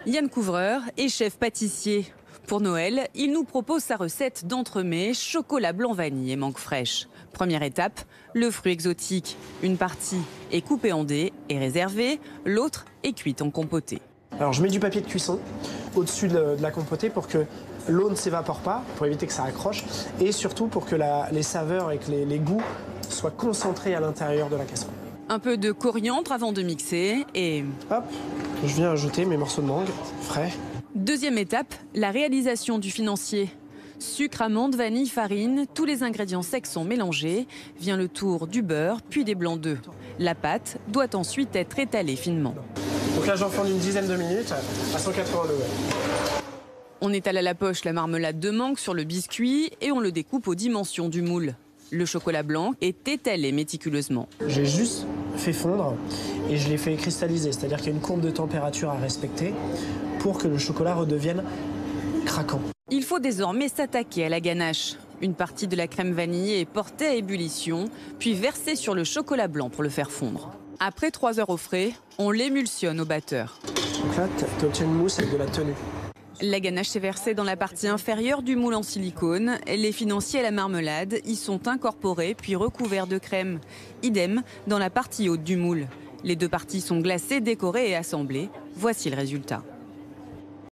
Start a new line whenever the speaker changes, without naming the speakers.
Yann Couvreur est chef pâtissier. Pour Noël, il nous propose sa recette d'entremets chocolat blanc vanille et mangue fraîche. Première étape, le fruit exotique. Une partie est coupée en dés et réservée, l'autre est cuite en compoté.
Alors je mets du papier de cuisson au-dessus de la compotée pour que l'eau ne s'évapore pas, pour éviter que ça accroche, et surtout pour que les saveurs et que les goûts soient concentrés à l'intérieur de la casserole.
Un peu de coriandre avant de mixer et...
Hop, je viens ajouter mes morceaux de mangue frais.
Deuxième étape, la réalisation du financier. Sucre, amande, vanille, farine, tous les ingrédients secs sont mélangés. Vient le tour du beurre, puis des blancs d'œufs. La pâte doit ensuite être étalée finement.
Donc là, j'enfourne une dizaine de minutes à 180 degrés.
On étale à la poche la marmelade de mangue sur le biscuit et on le découpe aux dimensions du moule. Le chocolat blanc est étalé méticuleusement.
J'ai juste fait fondre et je l'ai fait cristalliser, c'est-à-dire qu'il y a une courbe de température à respecter pour que le chocolat redevienne craquant.
Il faut désormais s'attaquer à la ganache. Une partie de la crème vanillée est portée à ébullition, puis versée sur le chocolat blanc pour le faire fondre. Après 3 heures au frais, on l'émulsionne au batteur.
Donc là, tu obtiens une mousse avec de la tenue.
La ganache est versée dans la partie inférieure du moule en silicone. Les financiers et la marmelade y sont incorporés puis recouverts de crème. Idem dans la partie haute du moule. Les deux parties sont glacées, décorées et assemblées. Voici le résultat.